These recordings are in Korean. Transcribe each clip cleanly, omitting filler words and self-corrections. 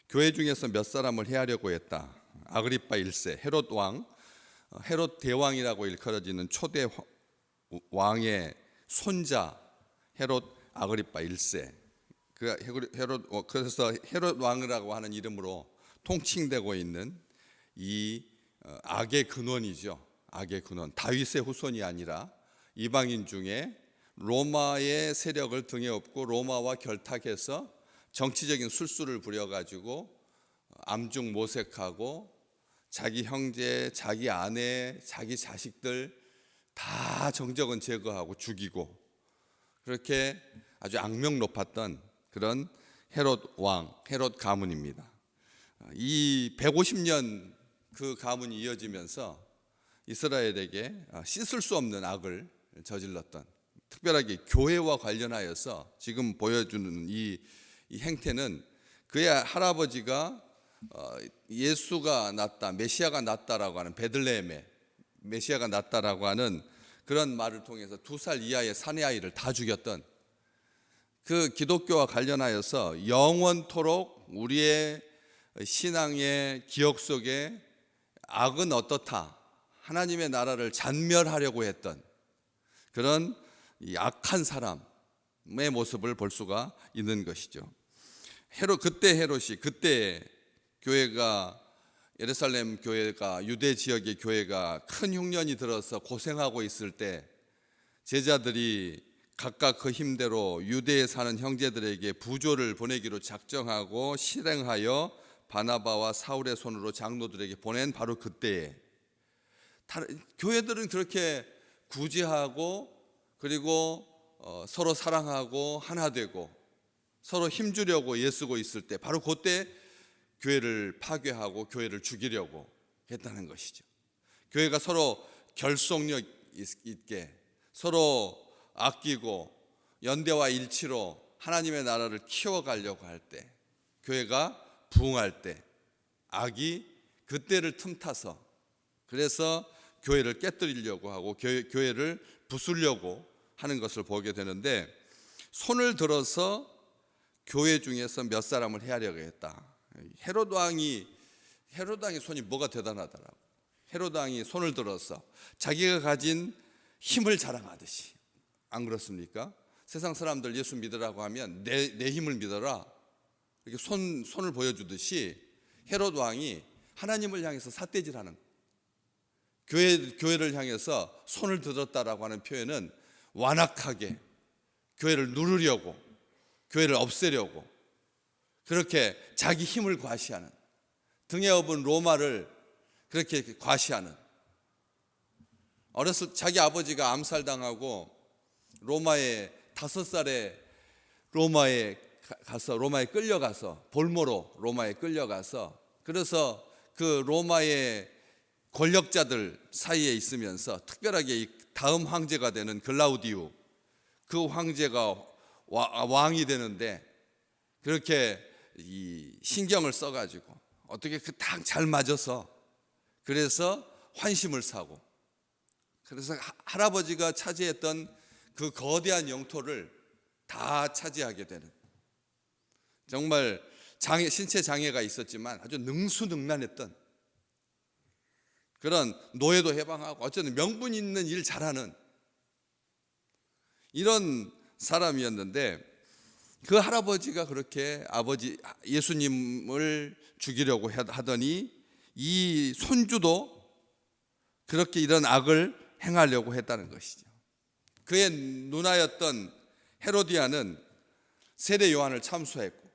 교회 중에서 몇 사람을 해하려고 했다. 아그리파 1세, 헤롯 왕, 헤롯 대왕이라고 일컬어지는 초대 왕의 손자 헤롯 아그리파 1세. 그래서 헤롯 왕이라고 하는 이름으로 통칭되고 있는 이 악의 근원이죠. 악의 근원. 다윗의 후손이 아니라 이방인 중에 로마의 세력을 등에 업고 로마와 결탁해서 정치적인 술수를 부려가지고 암중 모색하고 자기 형제, 자기 아내, 자기 자식들 다 정적은 제거하고 죽이고 그렇게 아주 악명 높았던 그런 헤롯 왕, 헤롯 가문입니다. 이 150년 그 가문이 이어지면서 이스라엘에게 씻을 수 없는 악을 저질렀던, 특별하게 교회와 관련하여서 지금 보여주는 이 행태는 그의 할아버지가 예수가 났다, 메시아가 났다라고 하는, 베들레헴에 메시아가 났다라고 하는 그런 말을 통해서 2살 이하의 사내아이를 다 죽였던, 그 기독교와 관련하여서 영원토록 우리의 신앙의 기억 속에 악은 어떻다, 하나님의 나라를 잔멸하려고 했던 그런 이 악한 사람의 모습을 볼 수가 있는 것이죠. 그때 헤롯이, 그때 교회가, 예루살렘 교회가, 유대 지역의 교회가 큰 흉년이 들어서 고생하고 있을 때 제자들이 각각 그 힘대로 유대에 사는 형제들에게 부조를 보내기로 작정하고 실행하여 바나바와 사울의 손으로 장로들에게 보낸 바로 그때에, 교회들은 그렇게 구제하고 그리고 서로 사랑하고 하나 되고 서로 힘주려고 애쓰고 있을 때, 바로 그때 교회를 파괴하고 교회를 죽이려고 했다는 것이죠. 교회가 서로 결속력 있게 서로 아끼고 연대와 일치로 하나님의 나라를 키워가려고 할 때, 교회가 부흥할 때 악이 그때를 틈타서 그래서 교회를 깨뜨리려고 하고 교회를 부수려고 하는 것을 보게 되는데, 손을 들어서 교회 중에서 몇 사람을 해하려고 했다. 헤롯 왕이 손이 뭐가 대단하더라고. 헤롯 왕이 손을 들어서 자기가 가진 힘을 자랑하듯이, 안 그렇습니까? 세상 사람들 예수 믿으라고 하면 내 힘을 믿어라, 이렇게 손을 보여주듯이 헤롯 왕이 하나님을 향해서 삿대질하는, 교회를 향해서 손을 들었다라고 하는 표현은 완악하게 교회를 누르려고, 교회를 없애려고, 그렇게 자기 힘을 과시하는, 등에 업은 로마를 그렇게 과시하는. 어렸을 때 자기 아버지가 암살당하고 로마에 5살에 로마에 끌려가서, 볼모로 로마에 끌려가서, 그래서 그 로마의 권력자들 사이에 있으면서 특별하게 이 다음 황제가 되는 글라우디우, 그 황제가 왕이 되는데 그렇게 이 신경을 써가지고 어떻게 그 딱 잘 맞아서, 그래서 환심을 사고, 그래서 할아버지가 차지했던 그 거대한 영토를 다 차지하게 되는, 정말 신체 장애가 있었지만 아주 능수능란했던 그런, 노예도 해방하고 어쨌든 명분 있는 일 잘하는 이런 사람이었는데, 그 할아버지가 그렇게 아버지 예수님을 죽이려고 하더니 이 손주도 그렇게 이런 악을 행하려고 했다는 것이죠. 그의 누나였던 헤로디아는 세례 요한을 참수했고,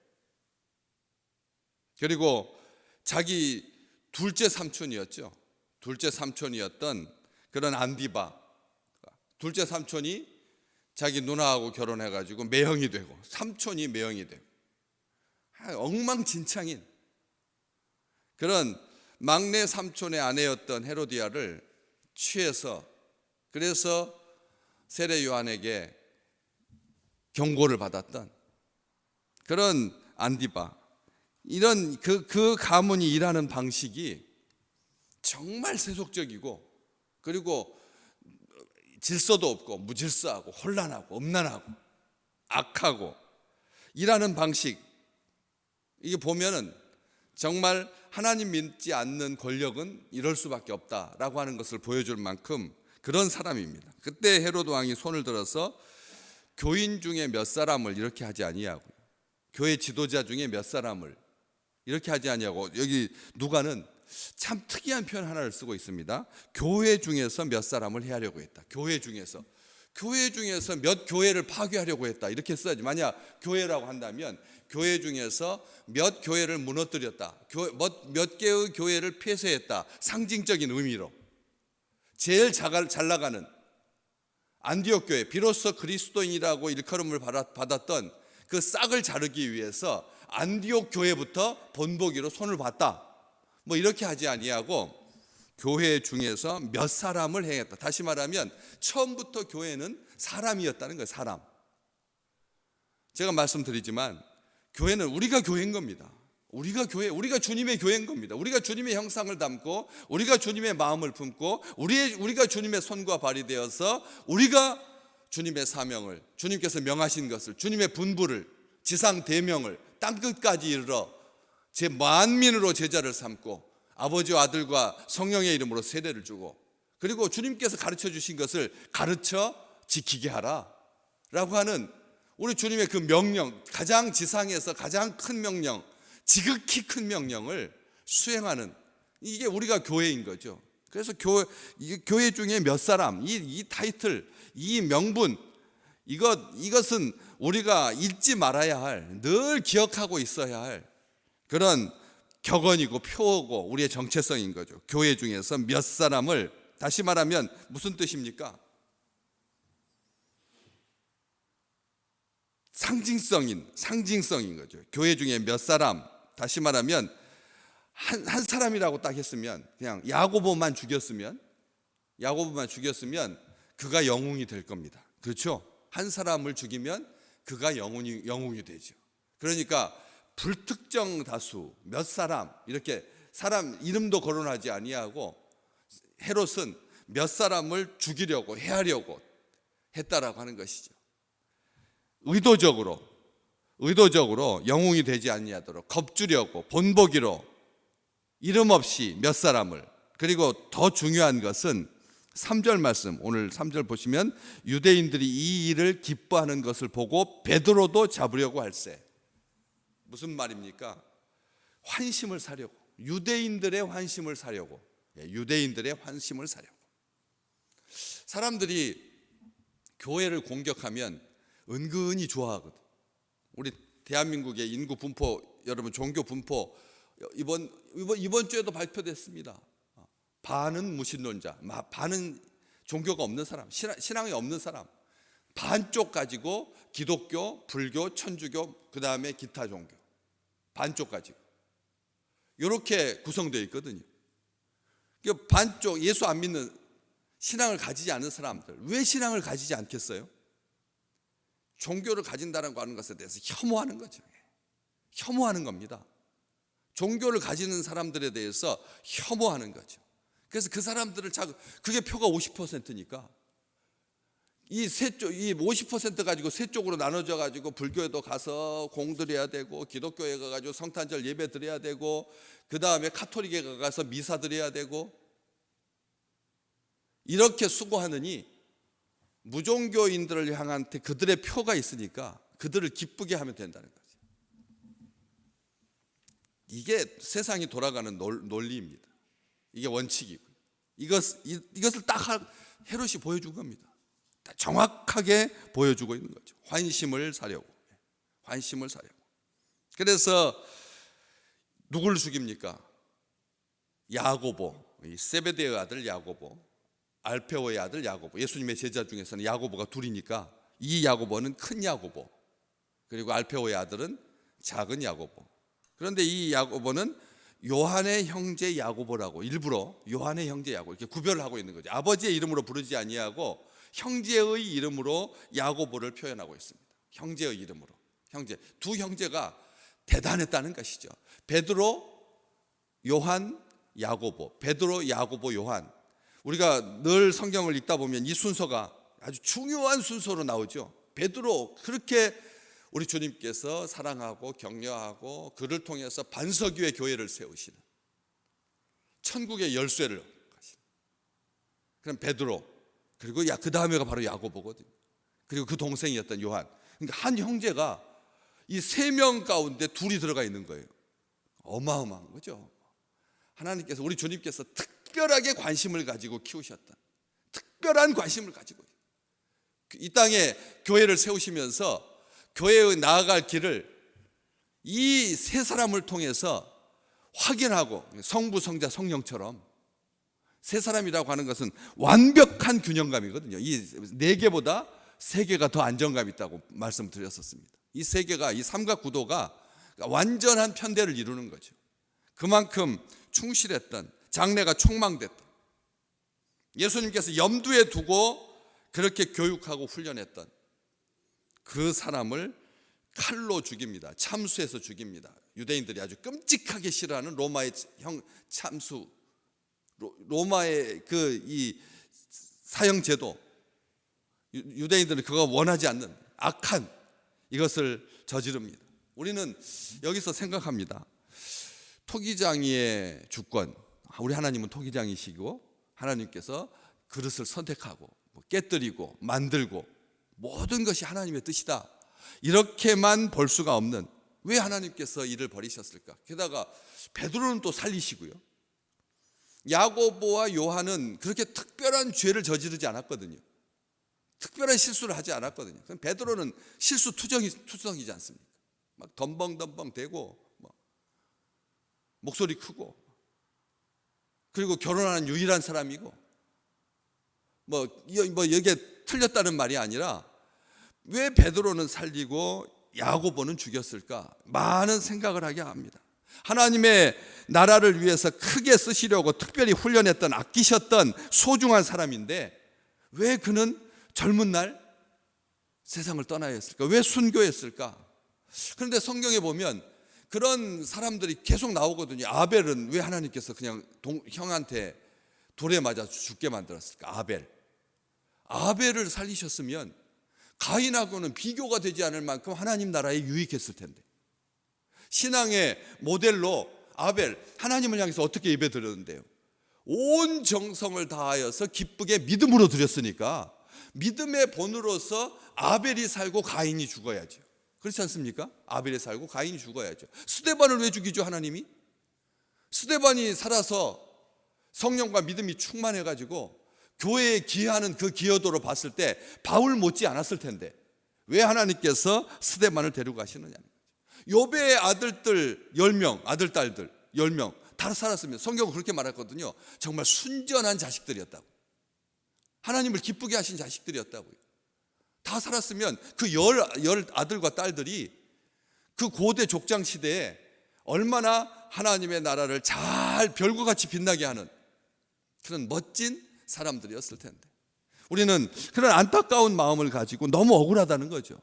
그리고 자기 둘째 삼촌이었던 그런 안디바, 둘째 삼촌이 자기 누나하고 결혼해가지고 매형이 되고, 삼촌이 매형이 되고, 엉망진창인 그런 막내 삼촌의 아내였던 헤로디아를 취해서, 그래서 세례 요한에게 경고를 받았던 그런 안디바, 이런 그 가문이 일하는 방식이 정말 세속적이고, 그리고 질서도 없고 무질서하고 혼란하고 엄난하고 악하고 일하는 방식, 이게 보면은 정말 하나님 믿지 않는 권력은 이럴 수밖에 없다라고 하는 것을 보여줄 만큼 그런 사람입니다. 그때 헤로드 왕이 손을 들어서 교인 중에 몇 사람을 이렇게 하지 아니하고, 교회 지도자 중에 몇 사람을 이렇게 하지 아니하고, 여기 누가는 참 특이한 표현 하나를 쓰고 있습니다. 교회 중에서 몇 사람을 해하려고 했다. 교회 중에서 몇 교회를 파괴하려고 했다, 이렇게 써야지. 만약 교회라고 한다면 교회 중에서 몇 교회를 무너뜨렸다, 몇 개의 교회를 폐쇄했다, 상징적인 의미로. 제일 잘 나가는 안디옥 교회, 비로소 그리스도인이라고 일컬음을 받았던 그 싹을 자르기 위해서 안디옥 교회부터 본보기로 손을 봤다, 뭐 이렇게 하지 아니하고 교회 중에서 몇 사람을 행했다. 다시 말하면 처음부터 교회는 사람이었다는 거예요. 사람. 제가 말씀드리지만 교회는 우리가 교회인 겁니다. 우리가 주님의 교회인 겁니다. 우리가 주님의 형상을 담고, 우리가 주님의 마음을 품고, 우리가 주님의 손과 발이 되어서 우리가 주님의 사명을, 주님께서 명하신 것을, 주님의 분부를, 지상 대명을 땅끝까지 이르러 제 만민으로 제자를 삼고 아버지와 아들과 성령의 이름으로 세례를 주고, 그리고 주님께서 가르쳐 주신 것을 가르쳐 지키게 하라 라고 하는 우리 주님의 그 명령, 가장 지상에서 가장 큰 명령, 지극히 큰 명령을 수행하는, 이게 우리가 교회인 거죠. 그래서 교회 중에 몇 사람, 이 타이틀, 이 명분, 이것은 우리가 잊지 말아야 할, 늘 기억하고 있어야 할 그런 격언이고 표어고 우리의 정체성인 거죠. 교회 중에서 몇 사람을, 다시 말하면 무슨 뜻입니까? 상징성인 거죠. 교회 중에 몇 사람, 다시 말하면 한 사람이라고 딱 했으면, 그냥 야고보만 죽였으면 그가 영웅이 될 겁니다. 그렇죠? 한 사람을 죽이면 그가 영웅이 되죠. 그러니까 불특정 다수, 몇 사람, 이렇게 사람 이름도 거론하지 아니하고 헤롯은 몇 사람을 죽이려고, 해하려고 했다라고 하는 것이죠. 의도적으로 영웅이 되지 아니하도록 겁주려고, 본보기로 이름 없이 몇 사람을. 그리고 더 중요한 것은 3절 말씀, 오늘 3절 보시면 유대인들이 이 일을 기뻐하는 것을 보고 베드로도 잡으려고 할세. 무슨 말입니까? 환심을 사려고, 유대인들의 환심을 사려고. 사람들이 교회를 공격하면 은근히 좋아하거든. 우리 대한민국의 인구 분포, 여러분 종교 분포 이번 주에도 발표됐습니다. 반은 무신론자, 반은 종교가 없는 사람, 신앙이 없는 사람, 반쪽 가지고 기독교, 불교, 천주교, 그 다음에 기타 종교, 반쪽 가지고 이렇게 구성되어 있거든요. 반쪽, 예수 안 믿는, 신앙을 가지지 않은 사람들, 왜 신앙을 가지지 않겠어요? 종교를 가진다는 거 하는 것에 대해서 혐오하는 거죠. 혐오하는 겁니다. 종교를 가지는 사람들에 대해서 혐오하는 거죠. 그래서 그 사람들을 그게 표가 50%니까 이 50% 가지고 세 쪽으로 나눠져 가지고 불교에도 가서 공드려야 되고, 기독교에 가가지고 성탄절 예배 드려야 되고, 그 다음에 카톨릭에 가서 미사 드려야 되고, 이렇게 수고하느니 무종교인들을 향한 그들의 표가 있으니까 그들을 기쁘게 하면 된다는 거죠. 이게 세상이 돌아가는 논리입니다. 이게 원칙이고, 이것을 딱 헤롯이 보여준 겁니다. 정확하게 보여주고 있는 거죠. 환심을 사려고. 그래서 누구를 죽입니까? 야고보, 세베대의 아들 야고보, 알페오의 아들 야고보. 예수님의 제자 중에서는 야고보가 둘이니까 이 야고보는 큰 야고보, 그리고 알페오의 아들은 작은 야고보. 그런데 이 야고보는 요한의 형제 야고보라고, 일부러 요한의 형제 야고보 이렇게 구별을 하고 있는 거죠. 아버지의 이름으로 부르지 아니하고 형제의 이름으로 야고보를 표현하고 있습니다. 형제의 이름으로. 두 형제가 대단했다는 것이죠. 베드로, 요한, 야고보. 베드로, 야고보, 요한. 우리가 늘 성경을 읽다 보면 이 순서가 아주 중요한 순서로 나오죠. 베드로, 그렇게 우리 주님께서 사랑하고 격려하고 그를 통해서 반석유의 교회를 세우시는 천국의 열쇠를 가시는 그럼 베드로, 그리고 그 다음에가 바로 야고보거든요. 그리고 그 동생이었던 요한. 그러니까 한 형제가 이 세 명 가운데 둘이 들어가 있는 거예요. 어마어마한 거죠. 하나님께서, 우리 주님께서 특별하게 관심을 가지고 키우셨던, 특별한 관심을 가지고 이 땅에 교회를 세우시면서 교회의 나아갈 길을 이 세 사람을 통해서 확인하고, 성부, 성자, 성령처럼 세 사람이라고 하는 것은 완벽한 균형감이거든요. 이 네 개보다 세 개가 더 안정감 있다고 말씀드렸었습니다. 이 세 개가, 이 삼각 구도가 완전한 편대를 이루는 거죠. 그만큼 충실했던, 장래가 촉망됐던, 예수님께서 염두에 두고 그렇게 교육하고 훈련했던 그 사람을 칼로 죽입니다. 참수해서 죽입니다. 유대인들이 아주 끔찍하게 싫어하는 로마의 참수, 로마의 그 이 사형 제도, 유대인들은 그거 원하지 않는 악한 이것을 저지릅니다. 우리는 여기서 생각합니다. 토기장이의 주권, 우리 하나님은 토기장이시고 하나님께서 그릇을 선택하고 깨뜨리고 만들고 모든 것이 하나님의 뜻이다, 이렇게만 볼 수가 없는, 왜 하나님께서 이를 버리셨을까? 게다가 베드로는 또 살리시고요. 야고보와 요한은 그렇게 특별한 죄를 저지르지 않았거든요. 특별한 실수를 하지 않았거든요. 베드로는 실수 투성이지 않습니까? 막 덤벙덤벙 대고 목소리 크고, 그리고 결혼하는 유일한 사람이고, 이게 틀렸다는 말이 아니라 왜 베드로는 살리고 야고보는 죽였을까? 많은 생각을 하게 합니다. 하나님의 나라를 위해서 크게 쓰시려고 특별히 훈련했던, 아끼셨던 소중한 사람인데 왜 그는 젊은 날 세상을 떠나야 했을까? 왜 순교했을까? 그런데 성경에 보면 그런 사람들이 계속 나오거든요. 아벨은 왜 하나님께서 그냥 형한테 돌에 맞아 죽게 만들었을까? 아벨을 살리셨으면 가인하고는 비교가 되지 않을 만큼 하나님 나라에 유익했을 텐데, 신앙의 모델로 아벨, 하나님을 향해서 어떻게 예배 드렸는데요? 온 정성을 다하여서 기쁘게 믿음으로 드렸으니까 믿음의 본으로서 아벨이 살고 가인이 죽어야죠. 그렇지 않습니까? 아벨이 살고 가인이 죽어야죠. 스데반을 왜 죽이죠, 하나님이? 스데반이 살아서 성령과 믿음이 충만해가지고 교회에 기여하는 그 기여도로 봤을 때 바울 못지 않았을 텐데 왜 하나님께서 스데반을 데리고 가시느냐는 거죠. 욥의 아들들 10명, 아들 딸들 10명 다 살았으면, 성경은 그렇게 말했거든요. 정말 순전한 자식들이었다고, 하나님을 기쁘게 하신 자식들이었다고요. 다 살았으면 그 열 아들과 딸들이 그 고대 족장 시대에 얼마나 하나님의 나라를 잘 별과 같이 빛나게 하는 그런 멋진 사람들이었을 텐데, 우리는 그런 안타까운 마음을 가지고 너무 억울하다는 거죠.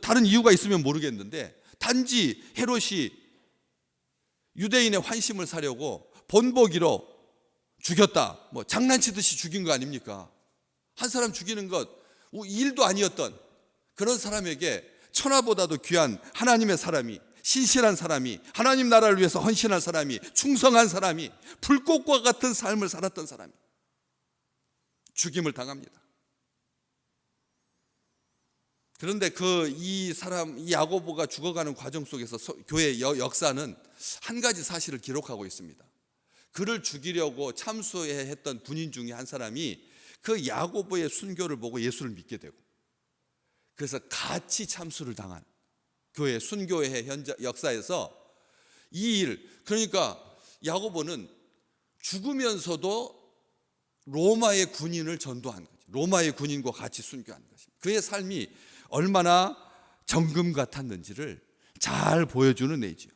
다른 이유가 있으면 모르겠는데 단지 헤롯이 유대인의 환심을 사려고 본보기로 죽였다, 장난치듯이 죽인 거 아닙니까? 한 사람 죽이는 것 일도 아니었던 그런 사람에게 천하보다도 귀한 하나님의 사람이, 신실한 사람이, 하나님 나라를 위해서 헌신한 사람이, 충성한 사람이, 불꽃과 같은 삶을 살았던 사람이 죽임을 당합니다. 그런데 이 야고보가 죽어가는 과정 속에서 교회의 역사는 한 가지 사실을 기록하고 있습니다. 그를 죽이려고 참수했던 군인 중에 한 사람이 그 야고보의 순교를 보고 예수를 믿게 되고, 그래서 같이 참수를 당한 교회 순교의 역사에서 이 일, 그러니까 야고보는 죽으면서도 로마의 군인을 전도한 거죠. 로마의 군인과 같이 순교한 것입니다. 그의 삶이 얼마나 정금 같았는지를 잘 보여주는 예죠.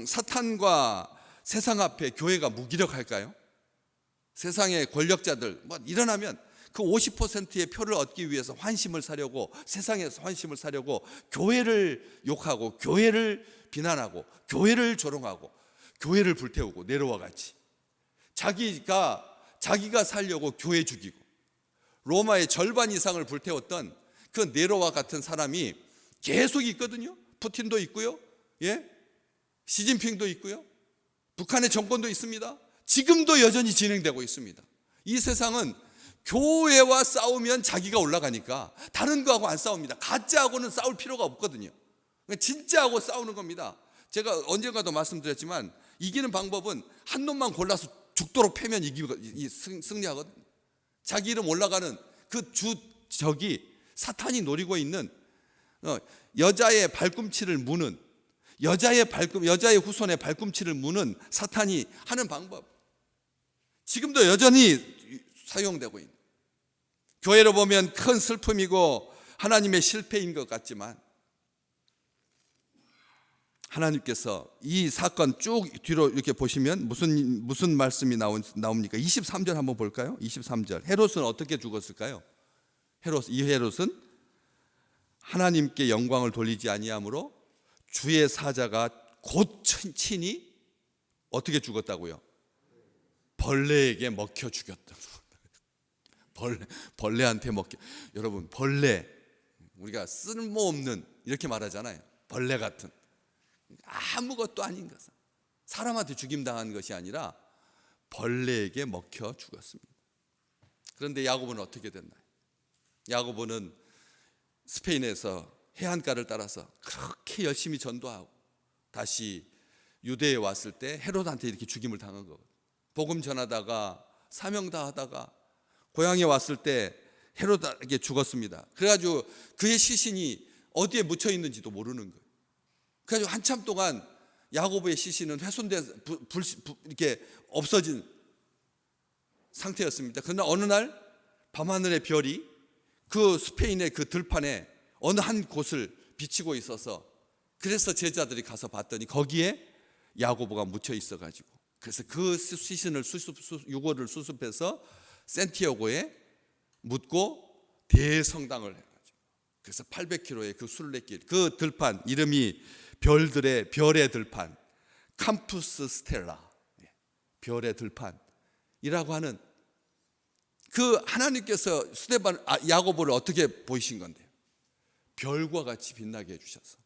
사탄과 세상 앞에 교회가 무기력할까요? 세상의 권력자들 일어나면 그 50%의 표를 얻기 위해서 환심을 사려고, 세상에서 환심을 사려고 교회를 욕하고 교회를 비난하고 교회를 조롱하고 교회를 불태우고 네로와 같이 자기가 살려고 교회 죽이고, 로마의 절반 이상을 불태웠던 그 네로와 같은 사람이 계속 있거든요. 푸틴도 있고요. 예? 시진핑도 있고요. 북한의 정권도 있습니다. 지금도 여전히 진행되고 있습니다. 이 세상은 교회와 싸우면 자기가 올라가니까 다른 거하고 안 싸웁니다. 가짜하고는 싸울 필요가 없거든요. 진짜하고 싸우는 겁니다. 제가 언젠가도 말씀드렸지만 이기는 방법은 한 놈만 골라서 죽도록 패면 승리하거든요. 자기 이름 올라가는 그 적이 사탄이 노리고 있는 여자의 발꿈치를 무는, 여자의 후손의 발꿈치를 무는 사탄이 하는 방법, 지금도 여전히 사용되고 있는, 교회로 보면 큰 슬픔이고 하나님의 실패인 것 같지만 하나님께서 이 사건 쭉 뒤로 이렇게 보시면 무슨 말씀이 나옵니까? 23절 한번 볼까요? 23절. 헤롯은 어떻게 죽었을까요? 헤롯은 하나님께 영광을 돌리지 아니하므로 주의 사자가 곧 친히 어떻게 죽었다고요? 벌레에게 먹혀 죽였다. 벌레한테 먹혀. 여러분, 벌레, 우리가 쓸모없는 이렇게 말하잖아요. 벌레 같은, 아무것도 아닌 것은 사람한테 죽임당한 것이 아니라 벌레에게 먹혀 죽었습니다. 그런데 야고보는 어떻게 됐나요? 야고보는 스페인에서 해안가를 따라서 그렇게 열심히 전도하고 다시 유대에 왔을 때 헤롯한테 이렇게 죽임을 당한 거거든요. 복음 전하다가 사명 다하다가 고향에 왔을 때 헤롯에게 죽었습니다. 그래가지고 그의 시신이 어디에 묻혀 있는지도 모르는 거예요. 그래가지고 한참 동안 야고보의 시신은 훼손돼 이렇게 없어진 상태였습니다. 그러나 어느 날 밤하늘의 별이 그 스페인의 그 들판에 어느 한 곳을 비치고 있어서, 그래서 제자들이 가서 봤더니 거기에 야고보가 묻혀 있어가지고, 그래서 그 시신을 유골을 수습해서 센티아고에 묻고 대성당을 해가지고, 그래서 800km의 그 순례길, 그 들판 이름이 별의 들판, 캠푸스 스텔라, 별의 들판이라고 하는, 그 하나님께서 야고보를 어떻게 보이신 건데요? 별과 같이 빛나게 해주셔서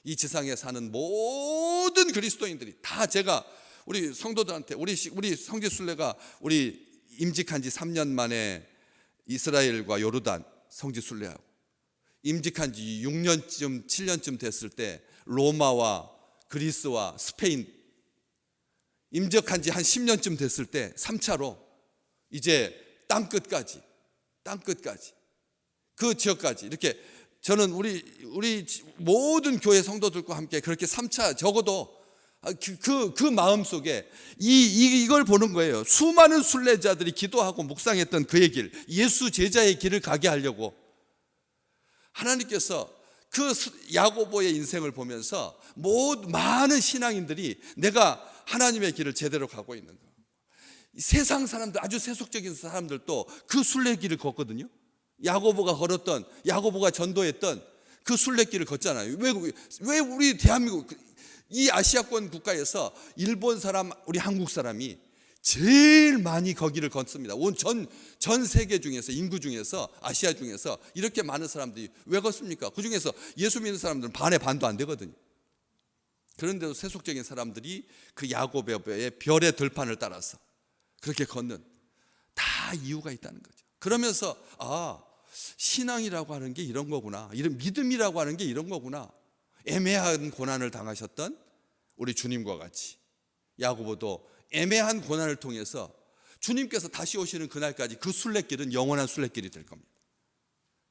이 지상에 사는 모든 그리스도인들이 다, 제가 우리 성도들한테, 우리 성지순례가 우리 임직한 지 3년 만에 이스라엘과 요르단 성지순례하고, 임직한 지 6년쯤 7년쯤 됐을 때 로마와 그리스와 스페인, 임직한 지 한 10년쯤 됐을 때 3차로 이제 땅끝까지 그 지역까지 이렇게, 저는 우리 모든 교회 성도들과 함께 그렇게 3차, 적어도 그 마음 속에 이걸 보는 거예요. 수많은 순례자들이 기도하고 묵상했던 그의 길, 예수 제자의 길을 가게 하려고 하나님께서 그 야고보의 인생을 보면서 많은 신앙인들이 내가 하나님의 길을 제대로 가고 있는 거, 세상 사람들, 아주 세속적인 사람들도 그 순례길을 걷거든요. 야고보가 전도했던 그 순례길을 걷잖아요. 왜 우리 대한민국, 이 아시아권 국가에서 일본 사람, 우리 한국 사람이 제일 많이 거기를 걷습니다. 전 세계 중에서, 인구 중에서, 아시아 중에서 이렇게 많은 사람들이 왜 걷습니까? 그 중에서 예수 믿는 사람들은 반의 반도 안 되거든요. 그런데도 세속적인 사람들이 그 야고보의 별의 들판을 따라서 그렇게 걷는, 다 이유가 있다는 거죠. 그러면서 신앙이라고 하는 게 이런 거구나, 이런 믿음이라고 하는 게 이런 거구나. 애매한 고난을 당하셨던 우리 주님과 같이 야고보도 애매한 고난을 통해서 주님께서 다시 오시는 그날까지 그 순례길은 영원한 순례길이 될 겁니다.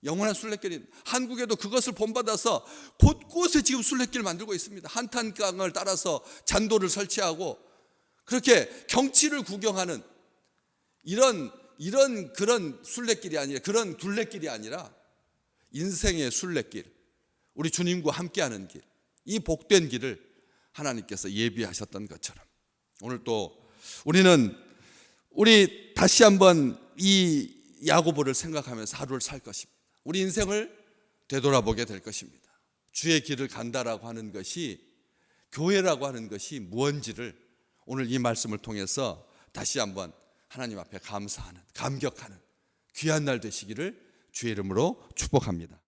영원한 순례길이, 한국에도 그것을 본받아서 곳곳에 지금 순례길 만들고 있습니다. 한탄강을 따라서 잔도를 설치하고 그렇게 경치를 구경하는 그런 순례길이 아니라, 그런 둘레길이 아니라 인생의 순례길, 우리 주님과 함께하는 길, 이 복된 길을 하나님께서 예비하셨던 것처럼 오늘 또 우리 다시 한번 이 야고보를 생각하면서 하루를 살 것입니다. 우리 인생을 되돌아보게 될 것입니다. 주의 길을 간다라고 하는 것이, 교회라고 하는 것이 무엇인지를 오늘 이 말씀을 통해서 다시 한번 하나님 앞에 감사하는, 감격하는 귀한 날 되시기를 주의 이름으로 축복합니다.